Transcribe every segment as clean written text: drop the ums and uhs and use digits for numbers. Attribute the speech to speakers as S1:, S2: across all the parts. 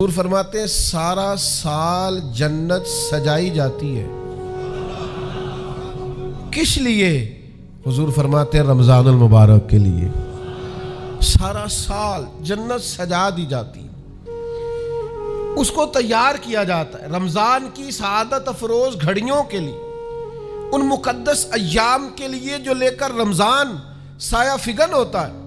S1: حضور فرماتے ہیں سارا سال جنت سجائی جاتی ہے، کس لیے؟ حضور فرماتے ہیں رمضان المبارک کے لیے سارا سال جنت سجا دی جاتی ہے، اس کو تیار کیا جاتا ہے رمضان کی سعادت افروز گھڑیوں کے لیے، ان مقدس ایام کے لیے جو لے کر رمضان سایہ فگن ہوتا ہے،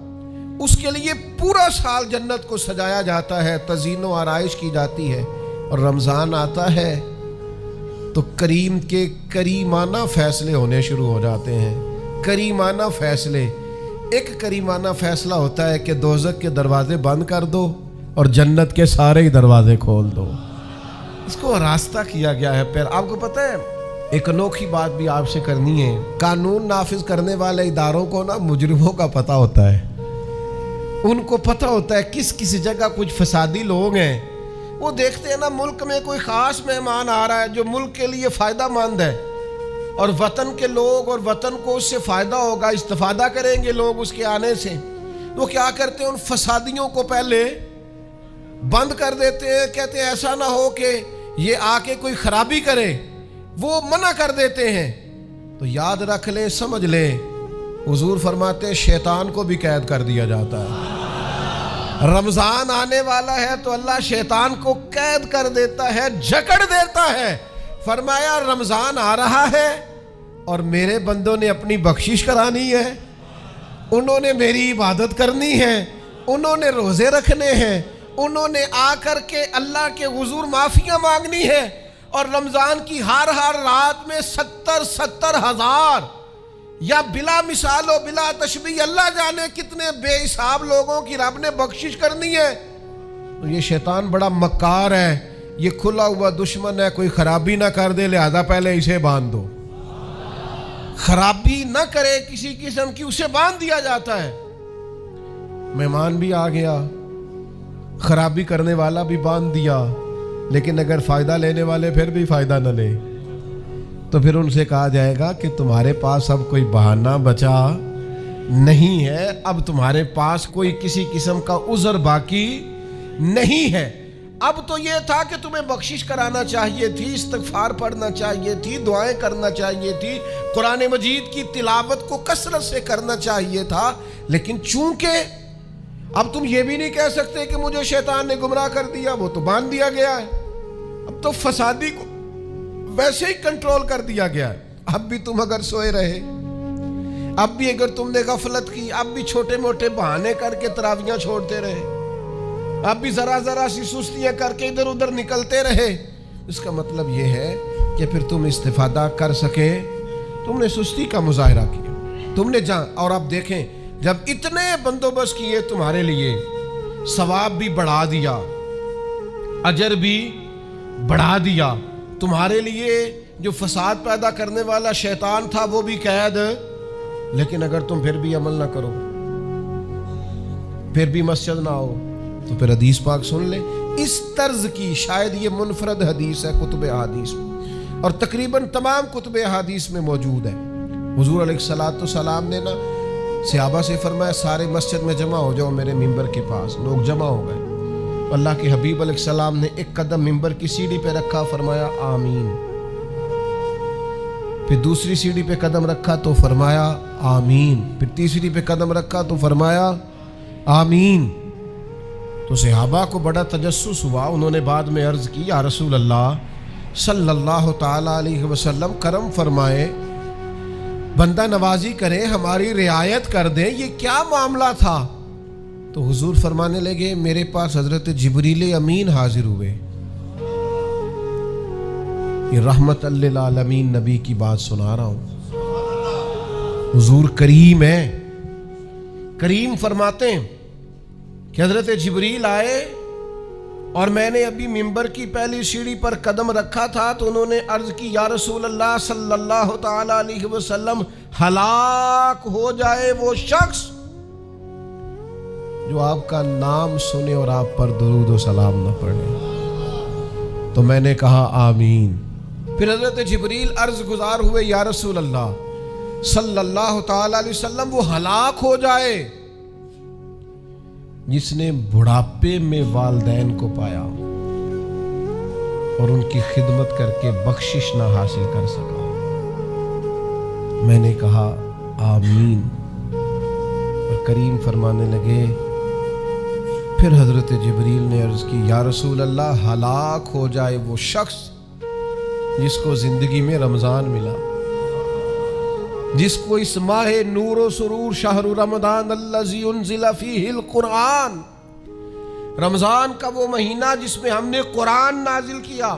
S1: اس کے لیے پورا سال جنت کو سجایا جاتا ہے، تزئین و آرائش کی جاتی ہے۔ اور رمضان آتا ہے تو کریم کے کریمانہ فیصلے ہونے شروع ہو جاتے ہیں۔ کریمانہ فیصلے، ایک کریمانہ فیصلہ ہوتا ہے کہ دوزخ کے دروازے بند کر دو اور جنت کے سارے ہی دروازے کھول دو، اس کو راستہ کیا گیا ہے۔ پھر آپ کو پتہ ہے ایک انوکھی بات بھی آپ سے کرنی ہے، قانون نافذ کرنے والے اداروں کو نا مجرموں کا پتہ ہوتا ہے، ان کو پتہ ہوتا ہے کس کسی جگہ کچھ فسادی لوگ ہیں، وہ دیکھتے ہیں نا ملک میں کوئی خاص مہمان آ رہا ہے جو ملک کے لیے فائدہ مند ہے اور وطن کے لوگ اور وطن کو اس سے فائدہ ہوگا، استفادہ کریں گے لوگ اس کے آنے سے، وہ کیا کرتے ہیں ان فسادیوں کو پہلے بند کر دیتے ہیں، کہتے ہیں ایسا نہ ہو کہ یہ آ کے کوئی خرابی کرے، وہ منع کر دیتے ہیں۔ تو یاد رکھ لیں، سمجھ لیں، حضور فرماتے ہیں شیطان کو بھی قید کر دیا جاتا ہے۔ رمضان آنے والا ہے تو اللہ شیطان کو قید کر دیتا ہے، جکڑ دیتا ہے۔ فرمایا رمضان آ رہا ہے اور میرے بندوں نے اپنی بخشش کرانی ہے، انہوں نے میری عبادت کرنی ہے، انہوں نے روزے رکھنے ہیں، انہوں نے آ کر کے اللہ کے حضور معافیاں مانگنی ہے، اور رمضان کی ہر رات میں 70 ہزار یا بلا مثال و بلا تشبیہ اللہ جانے کتنے بے حساب لوگوں کی رب نے بخشش کرنی ہے۔ تو یہ شیطان بڑا مکار ہے، یہ کھلا ہوا دشمن ہے، کوئی خرابی نہ کر دے لہذا پہلے اسے باندھ دو، خرابی نہ کرے کسی قسم کی اسے باندھ دیا جاتا ہے۔ مہمان بھی آ گیا، خرابی کرنے والا بھی باندھ دیا، لیکن اگر فائدہ لینے والے پھر بھی فائدہ نہ لے تو پھر ان سے کہا جائے گا کہ تمہارے پاس اب کوئی بہانہ بچا نہیں ہے، اب تمہارے پاس کوئی کسی قسم کا عذر باقی نہیں ہے۔ اب تو یہ تھا کہ تمہیں بخشش کرانا چاہیے تھی، استغفار پڑھنا چاہیے تھی، دعائیں کرنا چاہیے تھی، قرآن مجید کی تلاوت کو کثرت سے کرنا چاہیے تھا، لیکن چونکہ اب تم یہ بھی نہیں کہہ سکتے کہ مجھے شیطان نے گمراہ کر دیا، وہ تو باندھ دیا گیا ہے، اب تو فسادی کو ویسے ہی کنٹرول کر دیا گیا ہے۔ اب بھی تم اگر سوئے رہے، اب بھی اگر تم نے غفلت کی، اب بھی چھوٹے موٹے بہانے کر کے تراویاں چھوڑتے رہے، اب بھی ذرا سی سستیاں کر کے ادھر ادھر نکلتے رہے، اس کا مطلب یہ ہے کہ پھر تم استفادہ کر سکے، تم نے سستی کا مظاہرہ کیا، تم نے اور اب دیکھیں جب اتنے بندوبست کیے تمہارے لیے، ثواب بھی بڑھا دیا، اجر بھی بڑھا دیا، تمہارے لیے جو فساد پیدا کرنے والا شیطان تھا وہ بھی قید، لیکن اگر تم پھر بھی عمل نہ کرو، پھر بھی مسجد نہ آؤ، تو پھر حدیث پاک سن لیں اس طرز کی، شاید یہ منفرد حدیث ہے کتب احادیث میں، اور تقریباً تمام کتب احادیث میں موجود ہے۔ حضور علیہ السلام نے نا صحابہ سے فرمایا سارے مسجد میں جمع ہو جاؤ میرے ممبر کے پاس، لوگ جمع ہو گئے، اللہ کے حبیب علیہ السلام نے ایک قدم ممبر کی سیڑھی پہ رکھا، فرمایا آمین، پھر دوسری سیڑھی پہ قدم رکھا تو فرمایا آمین، پھر تیسری پہ قدم رکھا تو فرمایا آمین۔ تو صحابہ کو بڑا تجسس ہوا، انہوں نے بعد میں عرض کی یا رسول اللہ صلی اللہ تعالی علیہ وسلم کرم فرمائے، بندہ نوازی کریں، ہماری رعایت کر دیں، یہ کیا معاملہ تھا؟ تو حضور فرمانے لگے میرے پاس حضرت جبریل امین حاضر ہوئے، یہ رحمت للعالمین نبی کی بات سنا رہا ہوں، حضور کریم ہے، کریم فرماتے ہیں کہ حضرت جبریل آئے اور میں نے ابھی ممبر کی پہلی سیڑھی پر قدم رکھا تھا تو انہوں نے عرض کی یا رسول اللہ صلی اللہ تعالی علیہ وسلم ہلاک ہو جائے وہ شخص جو آپ کا نام سنے اور آپ پر درود و سلام نہ پڑھے، تو میں نے کہا آمین۔ پھر حضرت جبریل عرض گزار ہوئے یا رسول اللہ صلی اللہ تعالی علیہ وسلم وہ ہلاک ہو جائے جس نے بڑھاپے میں والدین کو پایا، اور ان کی خدمت کر کے بخشش نہ حاصل کر سکا۔ میں نے کہا آمین، اور کریم فرمانے لگے، پھر حضرت جبریل نے عرض کی یا رسول اللہ، ہلاک ہو جائے وہ شخص جس کو زندگی میں رمضان ملا، جس کو اس ماہ نور و سرور شہر رمضان الذی انزل فیہ القرآن، رمضان کا وہ مہینہ جس میں ہم نے قرآن نازل کیا،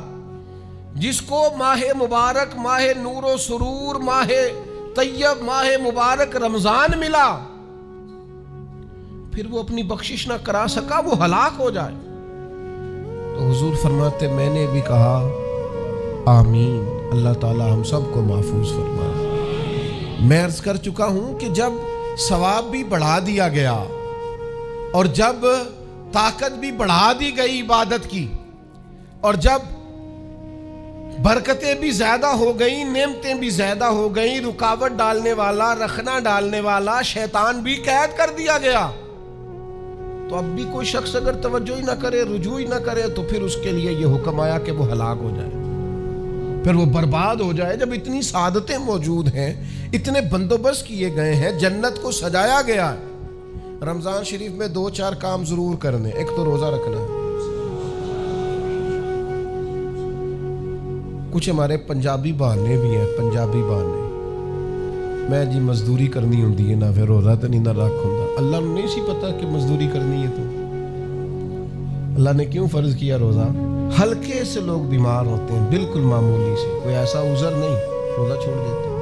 S1: جس کو ماہ مبارک، ماہ نور و سرور، ماہ طیب، ماہ مبارک رمضان ملا، پھر وہ اپنی بخشش نہ کرا سکا، وہ ہلاک ہو جائے۔ تو حضور فرماتے میں نے بھی کہا آمین، اللہ تعالی ہم سب کو محفوظ فرمائے۔ میں عرض کر چکا ہوں کہ جب ثواب بھی بڑھا دیا گیا اور جب طاقت بھی بڑھا دی گئی عبادت کی، اور جب برکتیں بھی زیادہ ہو گئیں، نعمتیں بھی زیادہ ہو گئیں، رکاوٹ ڈالنے والا، رخنا ڈالنے والا شیطان بھی قید کر دیا گیا، تو اب بھی کوئی شخص اگر توجہ ہی نہ کرے، رجوع ہی نہ کرے، تو پھر اس کے لیے یہ حکم آیا کہ وہ ہلاک ہو جائے، پھر وہ برباد ہو جائے۔ جب اتنی سعادتیں موجود ہیں، اتنے بندوبست کیے گئے ہیں، جنت کو سجایا گیا ہے، رمضان شریف میں 2-4 کام ضرور کرنے۔ ایک تو روزہ رکھنا ہے۔ کچھ ہمارے پنجابی بہانے بھی ہیں، پنجابی بہانے، میں جی مزدوری کرنی ہوندی ہے نا، پھر روزہ تو نہیں نہ رکھ ہوندا۔ اللہ نے نہیں سی پتا کہ مزدوری کرنی ہے، تو اللہ نے کیوں فرض کیا روزہ؟ ہلکے سے لوگ بیمار ہوتے ہیں، بالکل معمولی سے، کوئی ایسا عذر نہیں، روزہ چھوڑ دیتے ہیں۔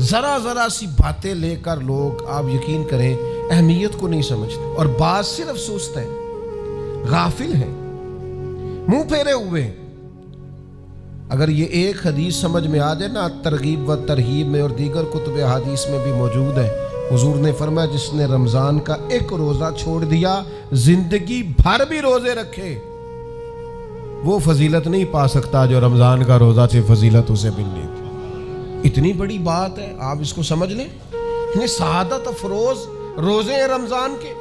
S1: ذرا سی باتیں لے کر لوگ، آپ یقین کریں، اہمیت کو نہیں سمجھتے، اور بعض صرف سست ہیں، غافل ہیں، منہ پھیرے ہوئے ہیں۔ اگر یہ ایک حدیث سمجھ میں آ جائے نا، ترغیب و ترہیب میں اور دیگر کتب حدیث میں بھی موجود ہے، حضور نے فرمایا جس نے رمضان کا ایک روزہ چھوڑ دیا، زندگی بھر بھی روزے رکھے، وہ فضیلت نہیں پا سکتا جو رمضان کا روزہ سے فضیلت اسے ملنی تھی۔ اتنی بڑی بات ہے، آپ اس کو سمجھ لیں، اتنے سعادت افروز روزے ہیں رمضان کے۔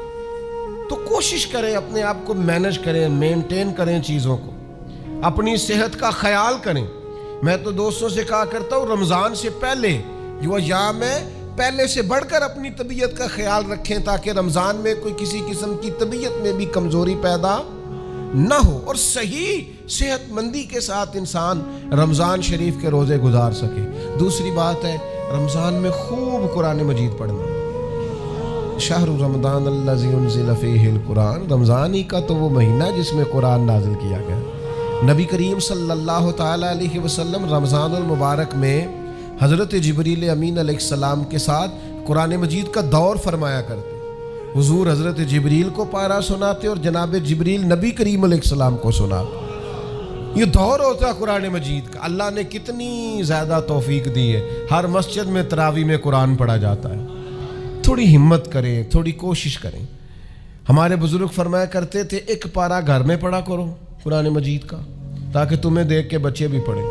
S1: تو کوشش کریں، اپنے آپ کو مینج کریں، مینٹین کریں چیزوں کو، اپنی صحت کا خیال کریں۔ میں تو دوستوں سے کہا کرتا ہوں، رمضان سے پہلے جو ایام ہے، پہلے سے بڑھ کر اپنی طبیعت کا خیال رکھیں، تاکہ رمضان میں کوئی کسی قسم کی طبیعت میں بھی کمزوری پیدا نہ ہو، اور صحیح صحت مندی کے ساتھ انسان رمضان شریف کے روزے گزار سکے۔ دوسری بات ہے، رمضان میں خوب قرآن مجید پڑھنا۔ شہر رمضان الذی انزل فیہ القرآن، رمضان ہی کا تو وہ مہینہ جس میں قرآن نازل کیا گیا۔ نبی کریم صلی اللہ تعالی علیہ وسلم رمضان المبارک میں حضرت جبریل امین علیہ السلام کے ساتھ قرآن مجید کا دور فرمایا کرتے۔ حضور حضرت جبریل کو پارہ سناتے اور جناب جبریل نبی کریم علیہ السلام کو سناتے۔ یہ دور ہوتا ہے قرآن مجید کا۔ اللہ نے کتنی زیادہ توفیق دی ہے، ہر مسجد میں تراویح میں قرآن پڑھا جاتا ہے۔ تھوڑی ہمت کریں، تھوڑی کوشش کریں۔ ہمارے بزرگ فرمایا کرتے تھے، ایک پارہ گھر میں پڑھا کرو قرآن مجید کا، تاکہ تمہیں دیکھ کے بچے بھی پڑھیں،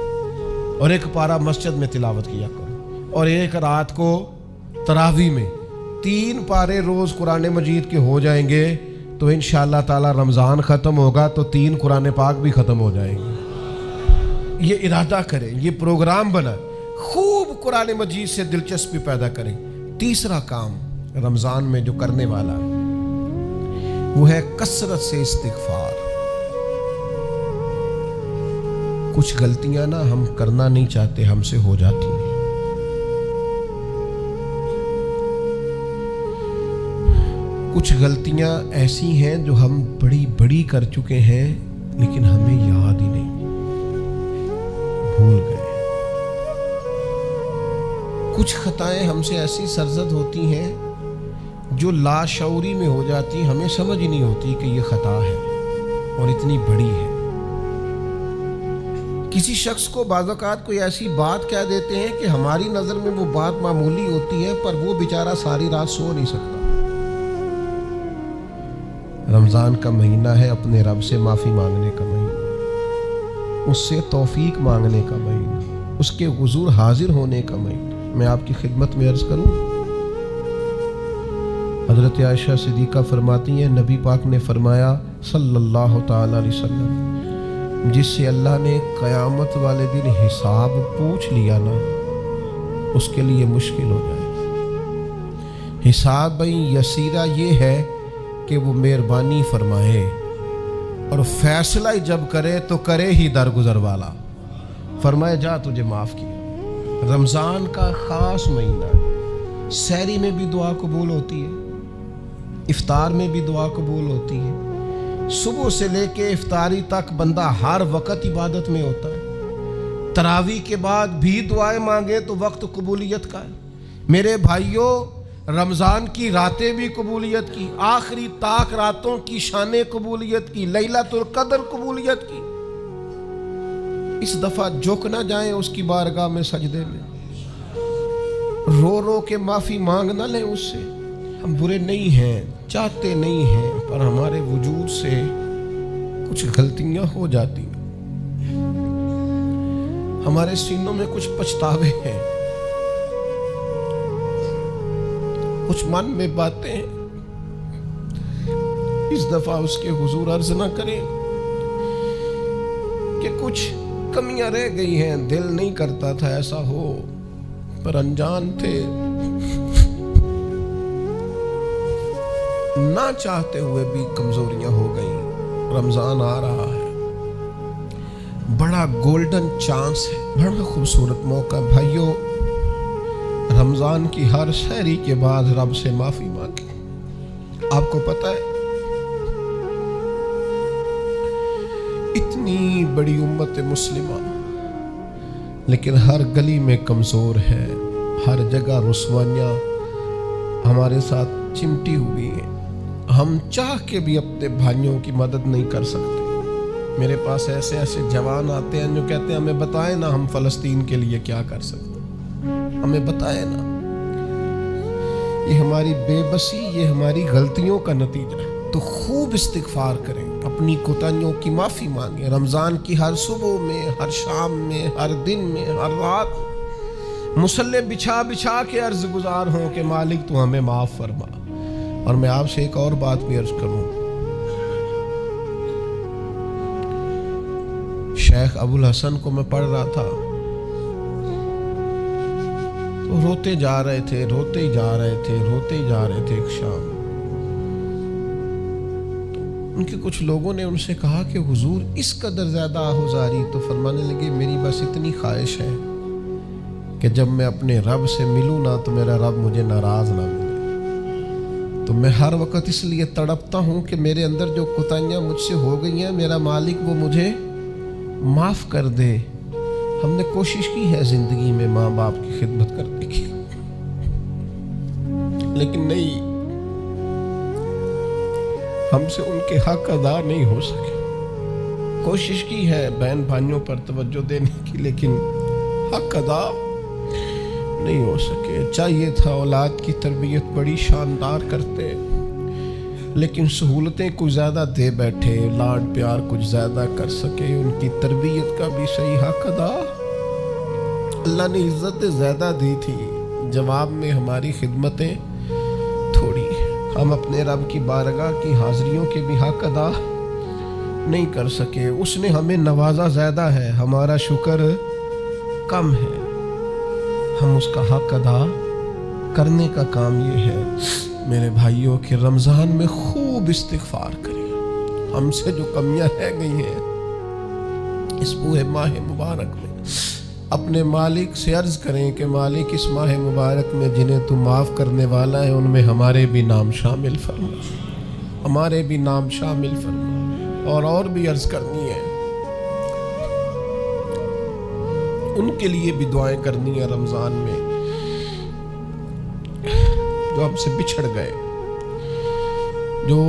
S1: اور ایک پارہ مسجد میں تلاوت کیا کرو، اور ایک رات کو تراویح میں 3 پارے روز قرآن مجید کے ہو جائیں گے، تو انشاءاللہ تعالی رمضان ختم ہوگا تو 3 قرآن پاک بھی ختم ہو جائیں گے۔ یہ ارادہ کریں، یہ پروگرام بنا، خوب قرآن مجید سے دلچسپی پیدا کریں۔ تیسرا کام رمضان میں جو کرنے والا ہے وہ ہے کثرت سے استغفار۔ کچھ غلطیاں نا ہم کرنا نہیں چاہتے، ہم سے ہو جاتی ہیں۔ کچھ غلطیاں ایسی ہیں جو ہم بڑی بڑی کر چکے ہیں، لیکن ہمیں یاد ہی نہیں، بھول گئے۔ کچھ خطائیں ہم سے ایسی سرزد ہوتی ہیں جو لاشعوری میں ہو جاتی ہیں، ہمیں سمجھ ہی نہیں ہوتی کہ یہ خطا ہے اور اتنی بڑی ہے۔ کسی شخص کو بعض اوقات کوئی ایسی بات کہہ دیتے ہیں کہ ہماری نظر میں وہ بات معمولی ہوتی ہے، پر وہ بیچارہ ساری رات سو نہیں سکتا۔ رمضان کا مہینہ ہے اپنے رب سے معافی مانگنے کا مہینہ، اس سے توفیق مانگنے کا مہینہ، اس کے حضور حاضر ہونے کا مہینہ۔ میں آپ کی خدمت میں عرض کروں، حضرت عائشہ صدیقہ فرماتی ہیں نبی پاک نے فرمایا صلی تعالی علیہ وسلم، جس سے اللہ نے قیامت والے دن حساب پوچھ لیا نا، اس کے لیے مشکل ہو جائے۔ حساب یسیرہ یہ ہے کہ وہ مہربانی فرمائے اور فیصلہ جب کرے تو کرے ہی درگزر والا، فرمائے جا تجھے معاف کیا۔ رمضان کا خاص مہینہ، سحری میں بھی دعا قبول ہوتی ہے، افطار میں بھی دعا قبول ہوتی ہے، صبح سے لے کے افطاری تک بندہ ہر وقت عبادت میں ہوتا ہے۔ تراویح کے بعد بھی دعائیں مانگے تو وقت قبولیت کا ہے۔ میرے بھائیوں، رمضان کی راتیں بھی قبولیت کی، آخری طاق راتوں کی شان قبولیت کی، لیلۃ القدر قبولیت کی۔ اس دفعہ جھک نہ جائیں اس کی بارگاہ میں سجدے میں، رو رو کے معافی مانگ نہ لیں اس سے۔ ہم برے نہیں ہیں، چاہتے نہیں ہیں، پر ہمارے وجود سے کچھ غلطیاں ہو جاتی ہیں، ہمارے سینوں میں کچھ پچھتاوے ہیں، کچھ من میں باتیں ہیں۔ اس دفعہ اس کے حضور عرض نہ کریں کہ کچھ کمیاں رہ گئی ہیں، دل نہیں کرتا تھا ایسا ہو، پر انجان تھے، نہ چاہتے ہوئے بھی کمزوریاں ہو گئیں۔ رمضان آ رہا ہے، بڑا گولڈن چانس ہے، بڑا خوبصورت موقع۔ بھائیوں، رمضان کی ہر سحری کے بعد رب سے معافی مانگیں۔ آپ کو پتہ ہے اتنی بڑی امت مسلمہ لیکن ہر گلی میں کمزور ہے، ہر جگہ رسوائیاں ہمارے ساتھ چمٹی ہوئی ہیں۔ ہم چاہ کے بھی اپنے بھائیوں کی مدد نہیں کر سکتے۔ میرے پاس ایسے جوان آتے ہیں جو کہتے ہیں ہمیں بتائیں نا ہم فلسطین کے لیے کیا کر سکتے ہیں، ہمیں بتائیں نا۔ یہ ہماری بے بسی، یہ ہماری غلطیوں کا نتیجہ ہے۔ تو خوب استغفار کریں، اپنی کوتاہیوں کی معافی مانگیں۔ رمضان کی ہر صبح میں، ہر شام میں، ہر دن میں، ہر رات مصلی بچھا بچھا کے عرض گزار ہوں کہ مالک تو ہمیں معاف فرما۔ اور میں آپ سے ایک اور بات بھی عرض کروں، شیخ ابو الحسن کو میں پڑھ رہا تھا تو روتے جا رہے تھے، روتے ہی جا رہے تھے، روتے ہی جا رہے تھے۔ ایک شام ان کے کچھ لوگوں نے ان سے کہا کہ حضور اس قدر زیادہ آہوزاری؟ تو فرمانے لگے میری بس اتنی خواہش ہے کہ جب میں اپنے رب سے ملوں نا تو میرا رب مجھے ناراض نہ ملے۔ تو میں ہر وقت اس لیے تڑپتا ہوں کہ میرے اندر جو کوتاہیاں مجھ سے ہو گئی ہیں، میرا مالک وہ مجھے معاف کر دے۔ ہم نے کوشش کی ہے زندگی میں ماں باپ کی خدمت کرنے کی، لیکن نہیں، ہم سے ان کے حق ادا نہیں ہو سکے۔ کوشش کی ہے بہن بھائیوں پر توجہ دینے کی، لیکن حق ادا نہیں ہو سکے۔ چاہیے تھا اولاد کی تربیت بڑی شاندار کرتے، لیکن سہولتیں کچھ زیادہ دے بیٹھے، لاڈ پیار کچھ زیادہ کر سکے، ان کی تربیت کا بھی صحیح حق ادا۔ اللہ نے عزت زیادہ دی تھی، جواب میں ہماری خدمتیں تھوڑی۔ ہم اپنے رب کی بارگاہ کی حاضریوں کے بھی حق ادا نہیں کر سکے۔ اس نے ہمیں نوازا زیادہ ہے، ہمارا شکر کم ہے۔ ہم اس کا حق ادا کرنے کا کام یہ ہے میرے بھائیوں کہ رمضان میں خوب استغفار کریں۔ ہم سے جو کمیاں رہ گئی ہیں اس پورے ماہ مبارک میں، اپنے مالک سے عرض کریں کہ مالک اس ماہ مبارک میں جنہیں تو معاف کرنے والا ہے ان میں ہمارے بھی نام شامل فرما، ہمارے بھی نام شامل فرما۔ اور بھی عرض کرنی ہے، ان کے لیے بھی دعائیں کرنی ہے رمضان میں جو ہم سے بچھڑ گئے، جو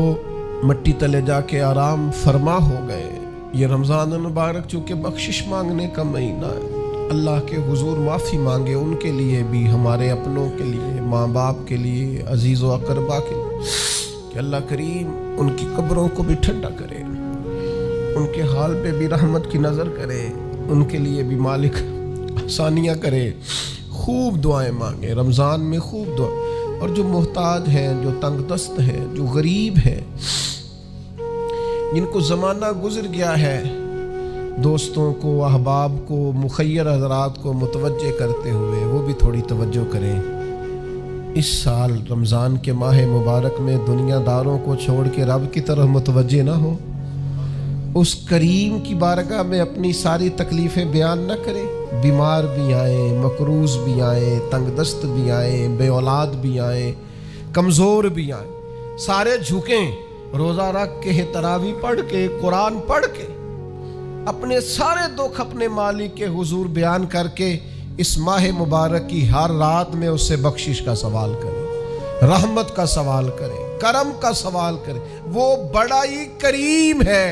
S1: مٹی تلے جا کے آرام فرما ہو گئے۔ یہ رمضان المبارک چونکہ بخشش مانگنے کا مہینہ ہے، اللہ کے حضور معافی مانگے ان کے لیے بھی، ہمارے اپنوں کے لیے، ماں باپ کے لیے، عزیز و اقربا کے لیے، کہ اللہ کریم ان کی قبروں کو بھی ٹھنڈا کرے، ان کے حال پہ بھی رحمت کی نظر کرے، ان کے لیے بھی مالک آسانیاں کرے۔ خوب دعائیں مانگے رمضان میں، خوب دعا۔ اور جو محتاج ہیں، جو تنگ دست ہیں، جو غریب ہیں، جن کو زمانہ گزر گیا ہے، دوستوں کو، احباب کو، مخیر حضرات کو متوجہ کرتے ہوئے وہ بھی تھوڑی توجہ کریں۔ اس سال رمضان کے ماہ مبارک میں دنیا داروں کو چھوڑ کے رب کی طرف متوجہ نہ ہو، اس کریم کی بارگاہ میں اپنی ساری تکلیفیں بیان نہ کریں۔ بیمار بھی آئیں، مقروض بھی آئیں، تنگ دست بھی آئیں، بے اولاد بھی آئیں، کمزور بھی آئیں، سارے جھکیں، روزہ رکھ کے، تراویح پڑھ کے، قرآن پڑھ کے، اپنے سارے دکھ اپنے مالک کے حضور بیان کر کے اس ماہ مبارک کی ہر رات میں اس سے بخشش کا سوال کریں، رحمت کا سوال کریں، کرم کا سوال کریں۔ وہ بڑا ہی کریم ہے۔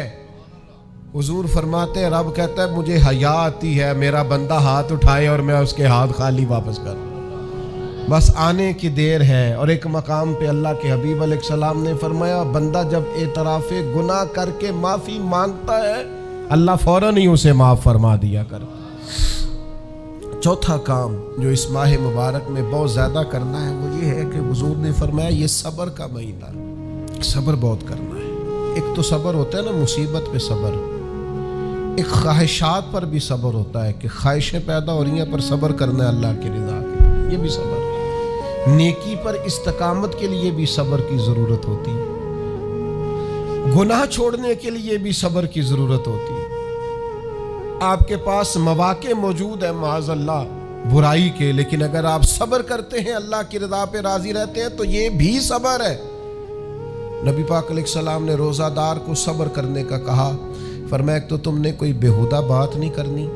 S1: حضور فرماتے ہیں، رب کہتا ہے مجھے حیا آتی ہے میرا بندہ ہاتھ اٹھائے اور میں اس کے ہاتھ خالی واپس کر دوں، بس آنے کی دیر ہے۔ اور ایک مقام پہ اللہ کے حبیب علیہ السلام نے فرمایا، بندہ جب اعتراف گناہ کر کے معافی مانگتا ہے اللہ فوراً ہی اسے معاف فرما دیا کر۔ چوتھا کام جو اس ماہ مبارک میں بہت زیادہ کرنا ہے وہ یہ ہے کہ حضور نے فرمایا یہ صبر کا مہینہ، صبر بہت کرنا ہے۔ ایک تو صبر ہوتا ہے نا مصیبت پہ صبر، ایک خواہشات پر بھی صبر ہوتا ہے کہ خواہشیں پیدا ہو رہی ہیں پر صبر کرنا ہے اللہ کی رضا کے لیے، یہ بھی صبر ہے۔ نیکی پر استقامت کے لیے بھی صبر کی ضرورت ہوتی ہے، گناہ چھوڑنے کے لیے بھی صبر کی ضرورت ہوتی ہے۔ آپ کے پاس مواقع موجود ہیں معاذ اللہ برائی کے، لیکن اگر آپ صبر کرتے ہیں اللہ کی رضا پہ راضی رہتے ہیں تو یہ بھی صبر ہے۔ نبی پاک علیہ السلام نے روزہ دار کو صبر کرنے کا کہا، فرمایا ایک تو تم نے کوئی بےہودہ بات نہیں کرنی،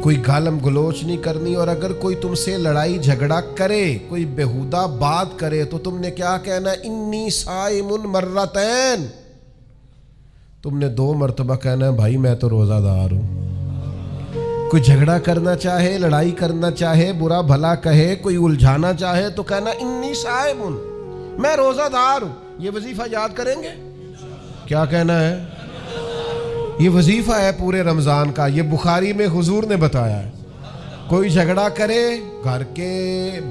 S1: کوئی گالم گلوچ نہیں کرنی، اور اگر کوئی تم سے لڑائی جھگڑا کرے، کوئی بےہودہ بات کرے تو تم نے کیا کہنا، انی صائم مرتین، تم نے 2 مرتبہ کہنا ہے بھائی میں تو روزہ دار ہوں۔ کوئی جھگڑا کرنا چاہے، لڑائی کرنا چاہے، برا بھلا کہے، کوئی الجھانا چاہے تو کہنا انی صائم، میں روزہ دار ہوں۔ یہ وظیفہ یاد کریں گے؟ کیا کہنا ہے؟ یہ وظیفہ ہے پورے رمضان کا، یہ بخاری میں حضور نے بتایا ہے۔ کوئی جھگڑا کرے گھر کے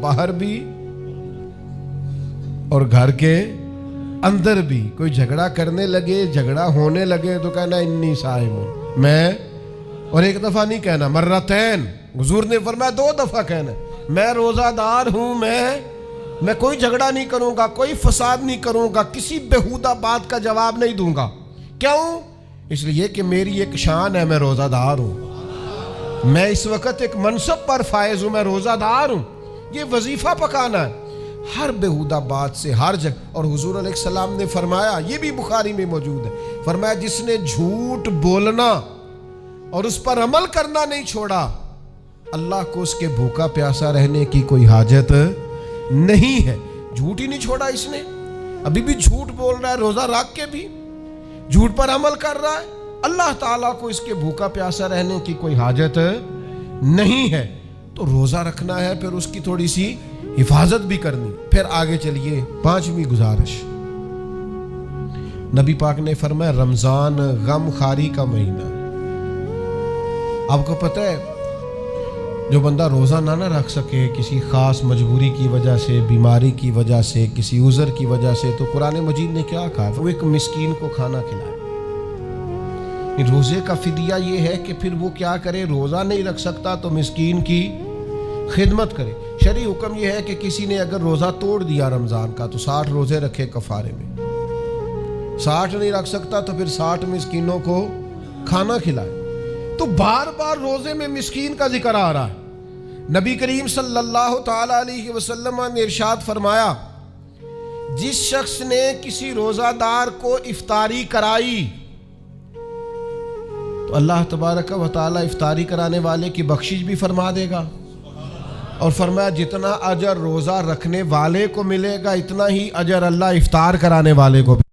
S1: باہر بھی اور گھر کے اندر بھی، کوئی جھگڑا کرنے لگے، جھگڑا ہونے لگے تو کہنا انی صائم ہوں میں، اور ایک دفعہ نہیں کہنا، مرتین، حضور نے فرمایا 2 دفعہ کہنا میں روزہ دار ہوں، میں کوئی جھگڑا نہیں کروں گا، کوئی فساد نہیں کروں گا، کسی بےہودہ بات کا جواب نہیں دوں گا۔ کیوں؟ اس لیے کہ میری ایک شان ہے، میں روزہ دار ہوں، میں اس وقت ایک منصب پر فائز ہوں، میں روزہ دار ہوں۔ یہ وظیفہ پکانا ہے ہر بےہودہ بات سے، ہر جگہ۔ اور حضور علیہ السلام نے فرمایا، یہ بھی بخاری میں موجود ہے، فرمایا جس نے جھوٹ بولنا اور اس پر عمل کرنا نہیں چھوڑا، اللہ کو اس کے بھوکا پیاسا رہنے کی کوئی حاجت نہیں ہے۔ جھوٹ ہی نہیں چھوڑا اس نے، ابھی بھی جھوٹ بول رہا ہے، روزہ رکھ کے بھی جھوٹ پر عمل کر رہا ہے، اللہ تعالیٰ کو اس کے بھوکا پیاسا رہنے کی کوئی حاجت نہیں ہے۔ تو روزہ رکھنا ہے، پھر اس کی تھوڑی سی حفاظت بھی کرنی۔ پھر آگے چلیے، 5ویں گزارش، نبی پاک نے فرمایا رمضان غم خاری کا مہینہ۔ آپ کو پتہ ہے جو بندہ روزہ نہ رکھ سکے کسی خاص مجبوری کی وجہ سے، بیماری کی وجہ سے، کسی عذر کی وجہ سے، تو قرآن مجید نے کیا کہا، وہ ایک مسکین کو کھانا کھلائے۔ روزے کا فدیہ یہ ہے کہ پھر وہ کیا کرے، روزہ نہیں رکھ سکتا تو مسکین کی خدمت کرے۔ شرعی حکم یہ ہے کہ کسی نے اگر روزہ توڑ دیا رمضان کا تو 60 روزے رکھے کفارے میں، 60 نہیں رکھ سکتا تو پھر 60 مسکینوں کو کھانا کھلائے۔ تو بار بار روزے میں مسکین کا ذکر آ رہا ہے۔ نبی کریم صلی اللہ تعالی علیہ وسلم نے ارشاد فرمایا، جس شخص نے کسی روزہ دار کو افطاری کرائی تو اللہ تبارک و تعالی افطاری کرانے والے کی بخشش بھی فرما دے گا، اور فرمایا جتنا اجر روزہ رکھنے والے کو ملے گا اتنا ہی اجر اللہ افطار کرانے والے کو بھی